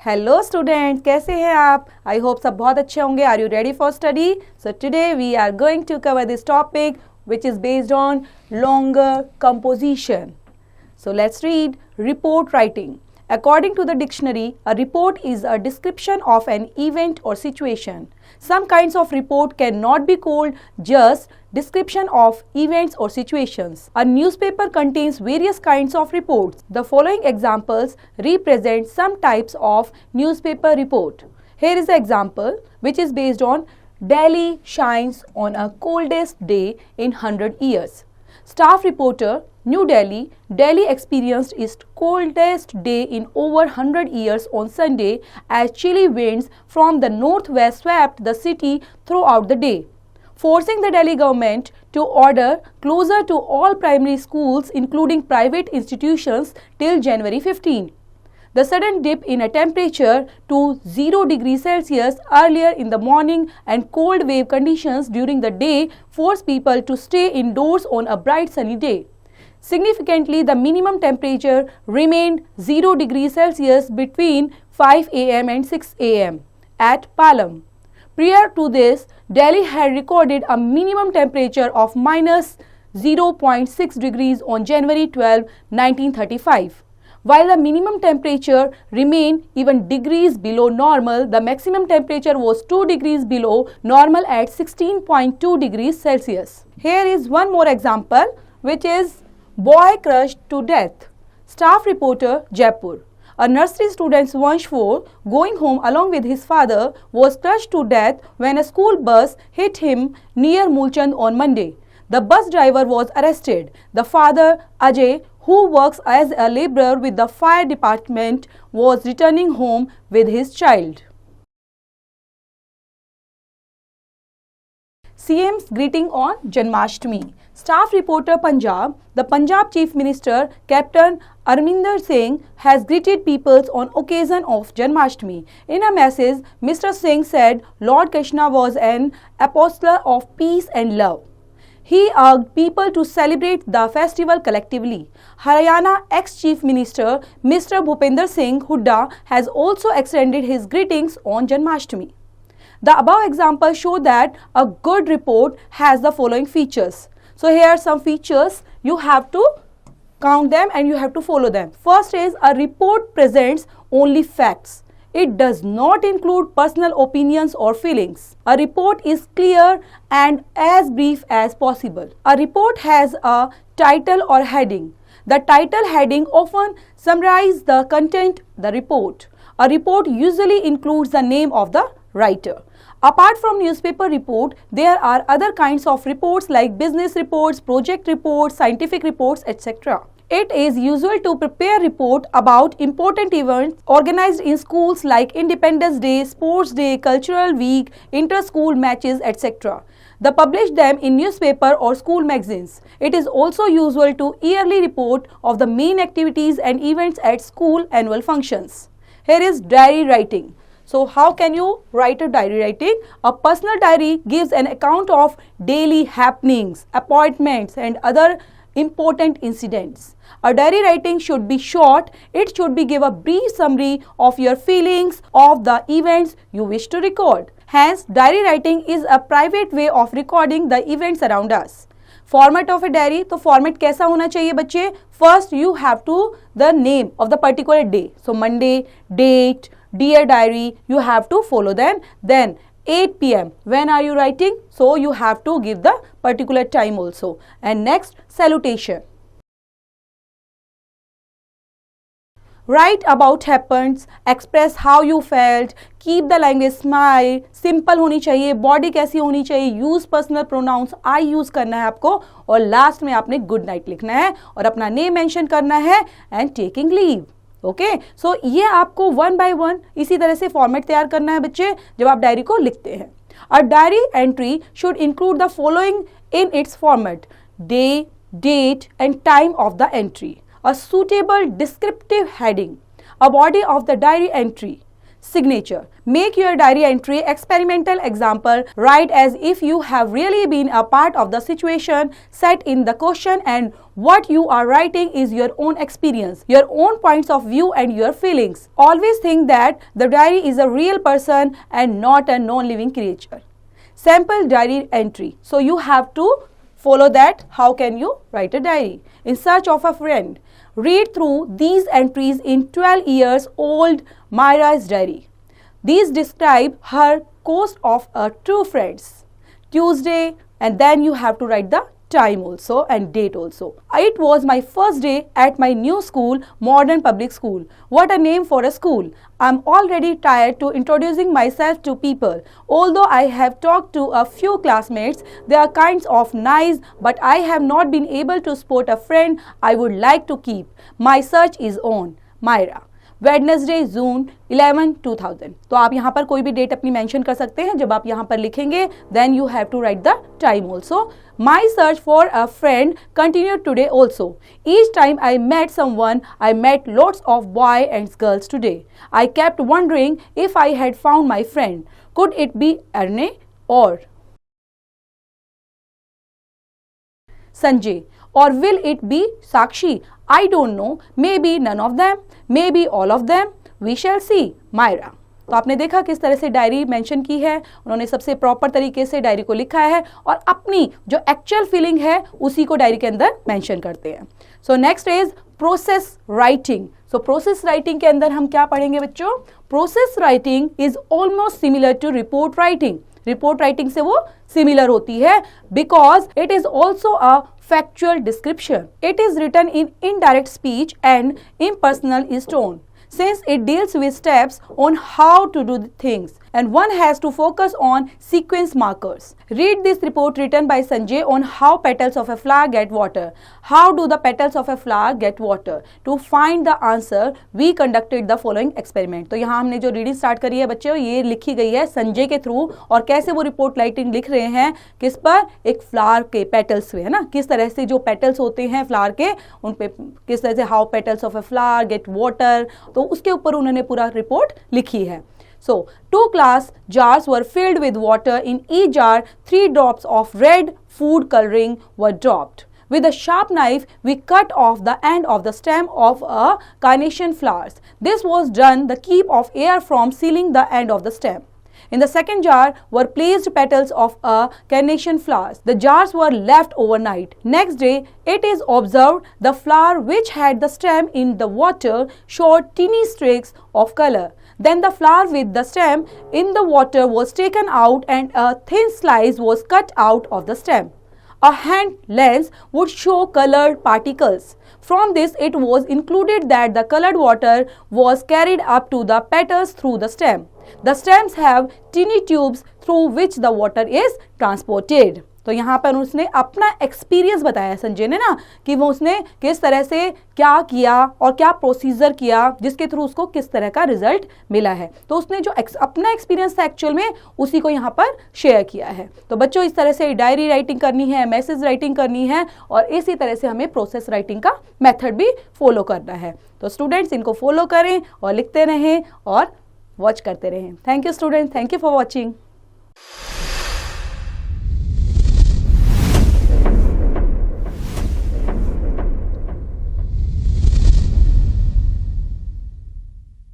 Hello students, कैसे हैं आप? आई होप सब बहुत अच्छे होंगे. Are you ready for study? So today we are going to cover this topic which is based on longer composition. So let's read report writing. According to the dictionary, a report is a description of an event or situation. Some kinds of report cannot be called just description of events or situations. A newspaper contains various kinds of reports. The following examples represent some types of newspaper report. Here is the example which is based on Delhi shines on a coldest day in 100 years. Staff reporter, New Delhi. Delhi experienced its coldest day in over 100 years on Sunday as chilly winds from the northwest swept the city throughout the day, forcing the Delhi government to order closure to all primary schools including private institutions till January 15. The sudden dip in a temperature to 0 degrees Celsius earlier in the morning and cold wave conditions during the day forced people to stay indoors on a bright sunny day. Significantly, the minimum temperature remained 0 degrees Celsius between 5 am and 6 am at Palam. Prior to this, Delhi had recorded a minimum temperature of minus 0.6 degrees on January 12, 1935. While the minimum temperature remained even degrees below normal, the maximum temperature was 2 degrees below normal at 16.2 degrees Celsius. Here is one more example which is boy crushed to death. Staff reporter, Jaipur. A nursery student Vanshfor, going home along with his father, was crushed to death when a school bus hit him near Mulchand on Monday. The bus driver was arrested. The father, Ajay, who works as a laborer with the fire department, was returning home with his child. CM's greeting on Janmashtami. Staff reporter Punjab. The Punjab Chief Minister Captain Arminder Singh has greeted peoples on occasion of Janmashtami. In a message, Mr. Singh said Lord Krishna was an apostle of peace and love. He urged people to celebrate the festival collectively. Haryana ex-Chief Minister Mr. Bhupinder Singh Hooda has also extended his greetings on Janmashtami. The above examples show that a good report has the following features. So here are some features. You have to count them and you have to follow them. First is a report presents only facts. It does not include personal opinions or feelings. A report is clear and as brief as possible. A report has a title or heading. The title heading often summarizes the content of the report. A report usually includes the name of the writer. Apart from newspaper report, there are other kinds of reports like business reports, project reports, scientific reports, etc. It is usual to prepare report about important events organized in schools like Independence Day, Sports Day, Cultural Week, inter-school matches, etc. They publish them in newspaper or school magazines. It is also usual to yearly report of the main activities and events at school annual functions. Here is diary writing. So how can you write a diary writing? A personal diary gives an account of daily happenings, appointments and other important incidents. A diary writing should be short. It should be give a brief summary of your feelings of the events you wish to record. Hence, diary writing is a private way of recording the events around us. Format of a diary, तो format कैसा होना चाहिए बच्चे? First, you have to the name of the particular day. So Monday, date, dear diary, you have to follow them. Then 8 p.m. When are you writing? So you have to give the particular time also. And next, salutation. Write about happens, express how you felt, keep the language smile, simple होनी चाहिए, body कैसी होनी चाहिए, use personal pronouns, I use करना है आपको और last में आपने good night लिखना है और अपना name mention करना है and taking leave. Okay so ये आपको वन बाय वन इसी तरह से फॉर्मेट तैयार करना है बच्चे जब आप डायरी को लिखते हैं. A diary entry should include the following in its format: day, date and time of the entry, a suitable descriptive heading, a body of the diary entry, signature. Make your diary entry experimental example. Write as if you have really been a part of the situation set in the question, and what you are writing is your own experience, your own points of view and your feelings. Always think that the diary is a real person and not a non-living creature. Sample diary entry. So you have to follow that. How can you write a diary? In search of a friend. Read through these entries in 12 years old Myra's diary. These describe her coast of a true friends. Tuesday, and then you have to write the time also and date also. It was my first day at my new school, Modern Public School. What a name for a school. I'm already tired to introducing myself to people. Although I have talked to a few classmates, they are kinds of nice, but I have not been able to spot a friend I would like to keep. My search is on. Myra. Wednesday June 11, 2000. तो आप यहाँ पर कोई भी date अपनी mention कर सकते हैं. जब आप यहाँ पर लिखेंगे then you have to write the time also. My search for a friend continued today also. Each time I met someone I met lots of boy and girls today. I kept wondering if I had found my friend. Could it be Arne और Sanjay, or will it be Sakshi? I don't know. Maybe none of them. Maybe all of them. We shall see. Myra. तो आपने देखा किस तरह से diary mention की है. उन्होंने सबसे प्रॉपर तरीके से डायरी को लिखा है और अपनी जो एक्चुअल फीलिंग है उसी को डायरी के अंदर मेंशन करते हैं. So next is process writing. So process writing के अंदर हम क्या पढ़ेंगे बच्चों? Process writing is almost similar to report writing. Report writing से वो सिमिलर होती है because it is also a factual description. It is written in indirect speech and impersonal is tone. Since it deals with steps on how to do things and one has to focus on sequence markers. Read this report written by Sanjay on how petals of a flower get water. How do the petals of a flower get water? To find the answer, we conducted the following experiment. तो यहाँ हमने जो reading start करी है बच्चों, ये लिखी गई है संजय के थ्रू. और कैसे वो रिपोर्ट राइटिंग लिख रहे हैं, किस पर? एक फ्लावर के पेटल्स पे, है ना. किस तरह से जो पेटल्स होते हैं फ्लावर के, उन पे किस तरह से how petals of a flower get water, तो उसके ऊपर उन्होंने पूरा रिपोर्ट लिखी है. So, 2 glass jars were filled with water. In each jar, 3 drops of red food coloring were dropped. With a sharp knife, we cut off the end of the stem of a carnation flowers. This was done to keep off air from sealing the end of the stem. In the second jar were placed petals of a carnation flowers. The jars were left overnight. Next day, it is observed the flower which had the stem in the water showed teeny streaks of color. Then the flower with the stem in the water was taken out and a thin slice was cut out of the stem. A hand lens would show colored particles. From this, it was included that the colored water was carried up to the petals through the stem. The stems have teeny tubes through which the water is transported. तो यहाँ पर उसने अपना experience बताया संजय ने ना, कि वो उसने किस तरह से क्या किया और क्या प्रोसीजर किया जिसके थ्रू उसको किस तरह का रिजल्ट मिला है. तो उसने जो अपना एक्सपीरियंस था एक्चुअल में उसी को यहाँ पर शेयर किया है. तो बच्चों इस तरह से डायरी राइटिंग करनी है, मैसेज राइटिंग करनी है और इसी तरह से हमें प्रोसेस राइटिंग का मेथड भी फॉलो करना है. तो स्टूडेंट्स इनको फॉलो करें और लिखते रहें और वॉच करते रहें. Thank you students, thank you for watching.